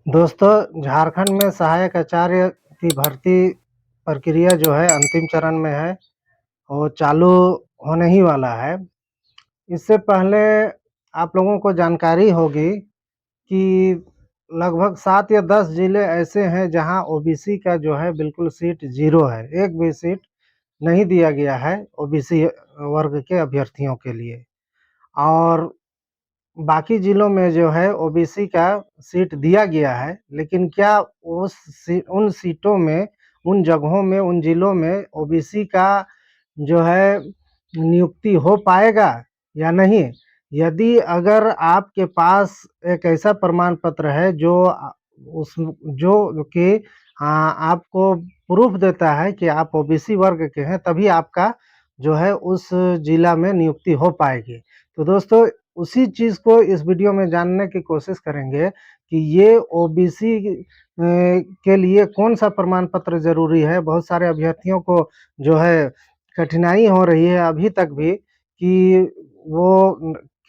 दोस्तों, झारखंड में सहायक आचार्य की भर्ती प्रक्रिया जो है अंतिम चरण में है, वो चालू होने ही वाला है। इससे पहले आप लोगों को जानकारी होगी कि लगभग 7 या 10 ज़िले ऐसे हैं जहां ओबीसी का जो है बिल्कुल सीट ज़ीरो है, एक भी सीट नहीं दिया गया है ओबीसी वर्ग के अभ्यर्थियों के लिए। और बाकी ज़िलों में जो है ओबीसी का सीट दिया गया है, लेकिन क्या उन सीटों में, उन जगहों में, उन ज़िलों में ओबीसी का जो है नियुक्ति हो पाएगा या नहीं? यदि अगर आपके पास एक ऐसा प्रमाण पत्र है जो कि आपको प्रूफ़ देता है कि आप ओबीसी वर्ग के हैं, तभी आपका जो है उस ज़िला में नियुक्ति हो पाएगी। तो दोस्तों, उसी चीज़ को इस वीडियो में जानने की कोशिश करेंगे कि ये ओबीसी के लिए कौन-सा प्रमाण पत्र ज़रूरी है। बहुत सारे अभ्यर्थियों को जो है कठिनाई हो रही है अभी तक भी कि वो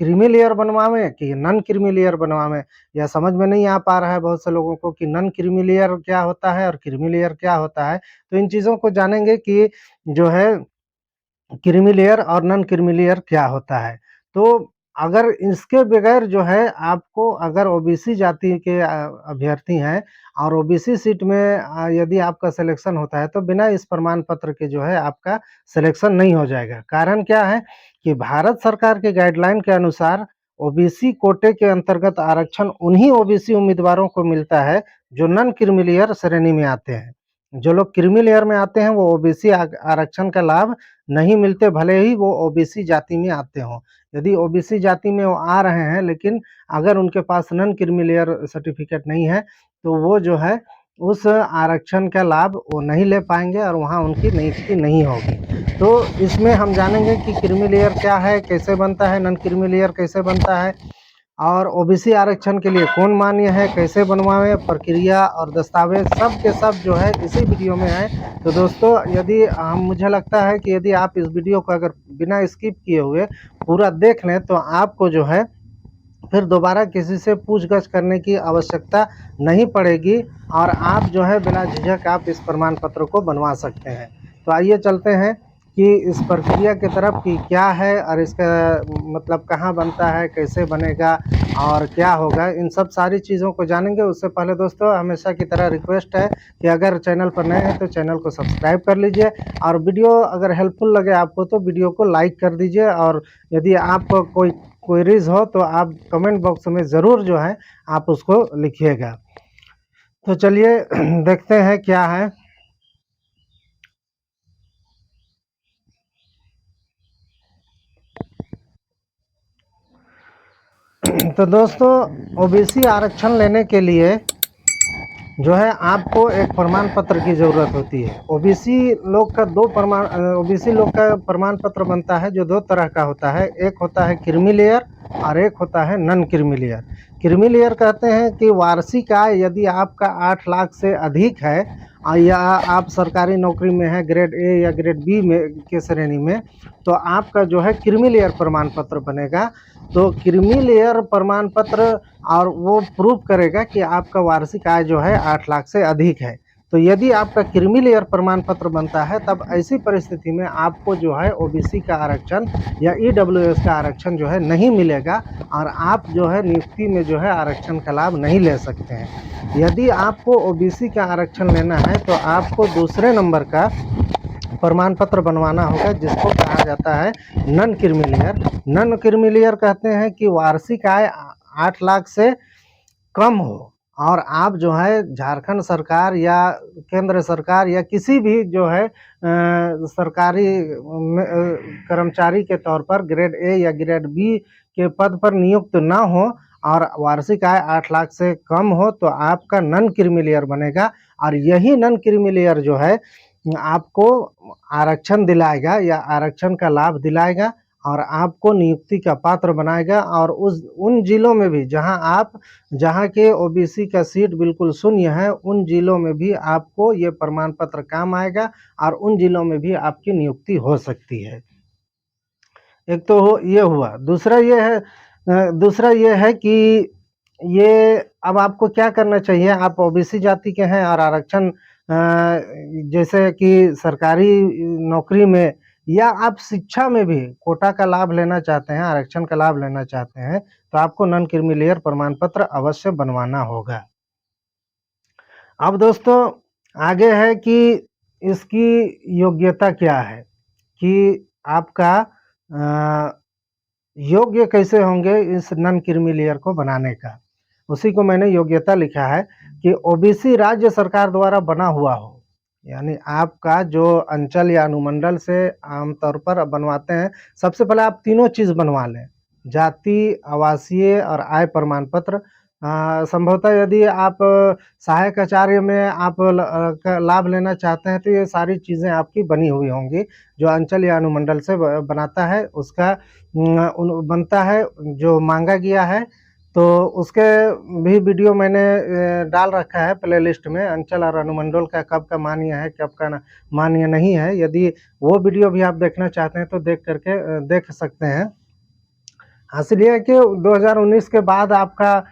क्रीमी लेयर बनवावें कि नॉन क्रीमी लेयर बनवावें, या समझ में नहीं आ पा रहा है बहुत से लोगों को कि नॉन क्रीमी लेयर क्या होता है और क्रीमी लेयर क्या होता है। तो इन चीज़ों को जानेंगे कि जो है क्रीमी लेयर और नॉन क्रीमी लेयर क्या होता है। तो अगर इसके बगैर जो है आपको, अगर ओबीसी जाति के अभ्यर्थी हैं और ओबीसी सीट में यदि आपका सिलेक्शन होता है तो बिना इस प्रमाण पत्र के जो है आपका सिलेक्शन नहीं हो जाएगा। कारण क्या है कि भारत सरकार के गाइडलाइन के अनुसार ओबीसी कोटे के अंतर्गत आरक्षण उन्हीं ओबीसी उम्मीदवारों को मिलता है जो नॉन क्रीमी लेयर श्रेणी में आते हैं। जो लोग क्रीमी लेयर में आते हैं वो ओबीसी आरक्षण का लाभ नहीं मिलते, भले ही वो ओबीसी जाति में आते हों। यदि ओबीसी जाति में वो आ रहे हैं, लेकिन अगर उनके पास नॉन क्रीमी लेयर सर्टिफिकेट नहीं है, तो वो जो है उस आरक्षण का लाभ वो नहीं ले पाएँगे और वहाँ उनकी नियुक्ति नहीं होगी। तो इसमें हम जानेंगे कि क्रीमी लेयर क्या है, कैसे बनता है, नॉन क्रीमी लेयर कैसे बनता है और ओबीसी आरक्षण के लिए कौन मान्य है, कैसे बनवाएँ, प्रक्रिया और दस्तावेज़ सब के सब जो है इसी वीडियो में है। तो दोस्तों, यदि मुझे लगता है कि यदि आप इस वीडियो को अगर बिना स्किप किए हुए पूरा देख लें, तो आपको जो है फिर दोबारा किसी से पूछ-गछ करने की आवश्यकता नहीं पड़ेगी और आप जो है बिना झिझक आप इस प्रमाण पत्र को बनवा सकते हैं। तो आइए चलते हैं कि इस प्रक्रिया की तरफ कि क्या है और इसका मतलब कहाँ बनता है, कैसे बनेगा और क्या होगा, इन सब सारी चीज़ों को जानेंगे। उससे पहले दोस्तों, हमेशा की तरह रिक्वेस्ट है कि अगर चैनल पर नए हैं तो चैनल को सब्सक्राइब कर लीजिए और वीडियो अगर हेल्पफुल लगे आपको तो वीडियो को लाइक कर दीजिए। और यदि आप कोई क्वेरीज हो तो आप कमेंट बॉक्स में ज़रूर जो है आप उसको लिखिएगा। तो चलिए देखते हैं क्या है। तो दोस्तों, ओबीसी आरक्षण लेने के लिए जो है आपको एक प्रमाण पत्र की ज़रूरत होती है। ओबीसी लोग का प्रमाण पत्र बनता है जो 2 तरह का होता है। एक होता है क्रीमी लेयर और एक होता है non creamy layer. Creamy layer कहते हैं कि वार्षिक आय यदि आपका 8 लाख से अधिक है या आप सरकारी नौकरी में हैं ग्रेड ए या ग्रेड बी में के श्रेणी में, तो आपका जो है क्रीमी लेयर प्रमाण पत्र बनेगा। तो क्रीमी लेयर प्रमाण पत्र और वो प्रूफ करेगा कि आपका वार्षिक आय जो है 8 लाख से अधिक है। तो यदि आपका क्रीमी लेयर प्रमाण पत्र बनता है, तब ऐसी परिस्थिति में आपको जो है ओबीसी का आरक्षण या ईडब्ल्यूएस का आरक्षण जो है नहीं मिलेगा और आप जो है नियुक्ति में जो है आरक्षण का लाभ नहीं ले सकते हैं। यदि आपको ओबीसी का आरक्षण लेना है तो आपको दूसरे नंबर का प्रमाण पत्र बनवाना होगा जिसको कहा जाता है non creamy layer. Non creamy layer कहते हैं कि वार्षिक आय 8 लाख से कम हो और आप जो है झारखंड सरकार या केंद्र सरकार या किसी भी जो है सरकारी कर्मचारी के तौर पर ग्रेड ए या ग्रेड बी के पद पर नियुक्त ना हो और वार्षिक आय 8 लाख से कम हो, तो आपका नॉन क्रीमी लेयर बनेगा और यही नॉन क्रीमी लेयर जो है आपको आरक्षण दिलाएगा या आरक्षण का लाभ दिलाएगा और आपको नियुक्ति का पात्र बनाएगा। और उन जिलों में भी जहां के ओबीसी का सीट बिल्कुल शून्य है, उन जिलों में भी आपको ये प्रमाण पत्र काम आएगा और उन जिलों में भी आपकी नियुक्ति हो सकती है। एक तो ये हुआ। दूसरा ये है कि ये अब आपको क्या करना चाहिए, आप ओबीसी जाति के हैं और आरक्षण जैसे कि सरकारी नौकरी में या आप शिक्षा में भी कोटा का लाभ लेना चाहते हैं, आरक्षण का लाभ लेना चाहते हैं, तो आपको नॉन क्रीमी लेयर प्रमाण पत्र अवश्य बनवाना होगा। अब दोस्तों आगे है कि इसकी योग्यता क्या है, कि आपका योग्य कैसे होंगे इस नॉन क्रीमी लेयर को बनाने का। उसी को मैंने योग्यता लिखा है कि ओबीसी राज्य सरकार द्वारा बना हुआ हो, यानी आपका जो अंचल या अनुमंडल से आमतौर पर बनवाते हैं, सबसे पहले आप तीनों चीज़ बनवा लें, जाति, आवासीय और आय प्रमाण पत्र। संभवतः यदि आप सहायक आचार्य में आप का लाभ लेना चाहते हैं, तो ये सारी चीज़ें आपकी बनी हुई होंगी, जो अंचल या अनुमंडल से बनाता है उसका बनता है, जो मांगा गया है। तो उसके भी वीडियो मैंने डाल रखा है प्लेलिस्ट में, अंचल और अनुमंडल का कब का मान्य है, कब का मान्य नहीं है। यदि वो वीडियो भी आप देखना चाहते हैं तो देख करके देख सकते हैं। हासिल ये है कि 2019 के बाद आपका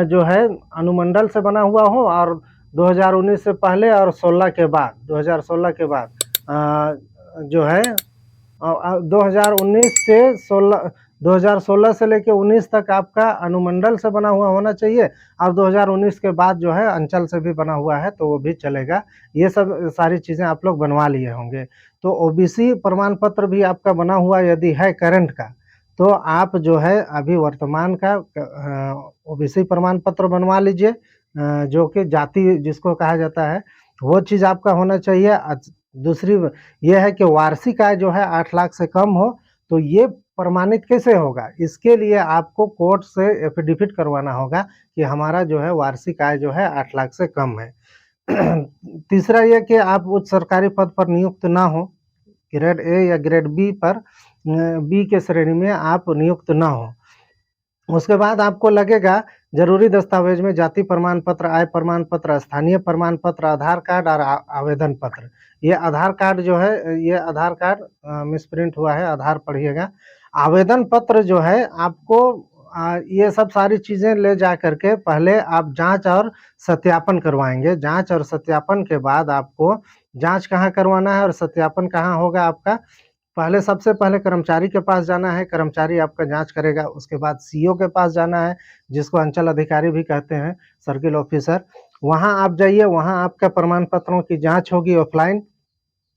जो है अनुमंडल से बना हुआ हो, और 2019 से पहले और 16 के बाद, 2016 के बाद जो है 2019 से 2016 से लेके 19 तक आपका अनुमंडल से बना हुआ होना चाहिए, और 2019 के बाद जो है अंचल से भी बना हुआ है तो वो भी चलेगा। ये सब सारी चीज़ें आप लोग बनवा लिए होंगे। तो ओबीसी प्रमाण पत्र भी आपका बना हुआ यदि है करंट का, तो आप जो है अभी वर्तमान का ओबीसी प्रमाण पत्र बनवा लीजिए, जो कि जाति जिसको कहा जाता है, वो चीज़ आपका होना चाहिए। दूसरी ये है कि वार्षिक आय जो है 8 लाख से कम हो, तो ये प्रमाणित कैसे होगा? इसके लिए आपको कोर्ट से एफिडेविट करवाना होगा कि हमारा जो है वार्षिक आय जो है 8 लाख से कम है। तीसरा ये कि आप उच्च सरकारी पद पर नियुक्त ना हो, ग्रेड ए या ग्रेड बी पर बी के श्रेणी में आप नियुक्त ना हो। उसके बाद आपको लगेगा जरूरी दस्तावेज में जाति प्रमाण पत्र, आय प्रमाण पत्र, स्थानीय प्रमाण पत्र, आधार कार्ड और आवेदन पत्र। ये आधार कार्ड जो है, ये आधार कार्ड मिसप्रिंट हुआ है, आधार पढ़िएगा। आवेदन पत्र जो है आपको ये सब सारी चीज़ें ले जा करके पहले आप जांच और सत्यापन करवाएंगे। जांच और सत्यापन के बाद आपको जांच कहाँ करवाना है और सत्यापन कहाँ होगा आपका, पहले सबसे पहले कर्मचारी के पास जाना है, कर्मचारी आपका जाँच करेगा। उसके बाद सीओ के पास जाना है, जिसको अंचल अधिकारी भी कहते हैं, सर्किल ऑफिसर। वहाँ आप जाइए, वहाँ आपका प्रमाण पत्रों की जाँच होगी ऑफलाइन।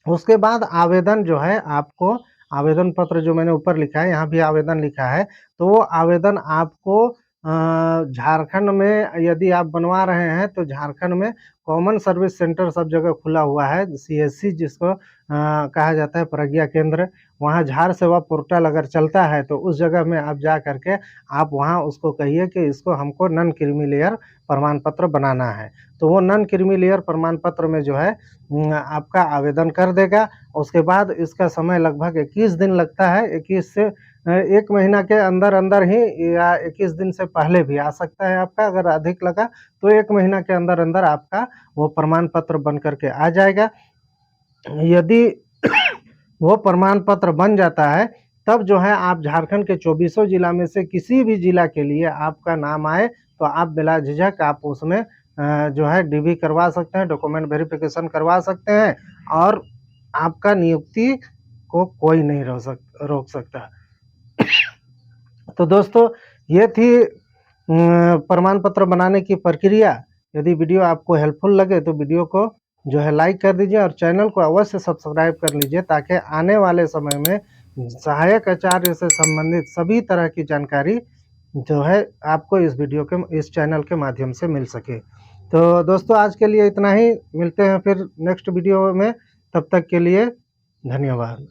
उसके बाद आवेदन जो है आपको, आवेदन पत्र जो मैंने ऊपर लिखा है, यहाँ भी आवेदन लिखा है, तो वो आवेदन आपको झारखंड में यदि आप बनवा रहे हैं तो झारखंड में कॉमन सर्विस सेंटर सब जगह खुला हुआ है, सीएससी जिसको कहा जाता है, प्रज्ञा केंद्र। वहाँ झार सेवा पोर्टल अगर चलता है तो उस जगह में आप जा करके आप वहाँ उसको कहिए कि इसको हमको नॉन क्रीमी लेयर प्रमाण पत्र बनाना है, तो वो नॉन क्रीमी लेयर प्रमाण पत्र में जो है आपका आवेदन कर देगा। उसके बाद इसका समय लगभग 21 दिन लगता है, 21 से 1 महीना के अंदर ही, या 21 दिन से पहले भी आ सकता है आपका। अगर अधिक लगा तो 1 महीना के अंदर आपका वो प्रमाण पत्र बन करके आ जाएगा। यदि वो प्रमाण पत्र बन जाता है, तब जो है आप झारखंड के 24 जिला में से किसी भी जिला के लिए आपका नाम आए तो आप बिला झिझक आप उसमें जो है डीबी करवा सकते हैं, डॉक्यूमेंट वेरिफिकेशन करवा सकते हैं, और आपका नियुक्ति को कोई नहीं रोक सकता। तो दोस्तों ये थी प्रमाण पत्र बनाने की प्रक्रिया। यदि वीडियो आपको हेल्पफुल लगे तो वीडियो को जो है लाइक कर दीजिए, और चैनल को अवश्य सब्सक्राइब कर लीजिए, ताकि आने वाले समय में सहायक आचार्य से संबंधित सभी तरह की जानकारी जो है आपको इस चैनल के माध्यम से मिल सके। तो दोस्तों आज के लिए इतना ही, मिलते हैं फिर नेक्स्ट वीडियो में, तब तक के लिए धन्यवाद।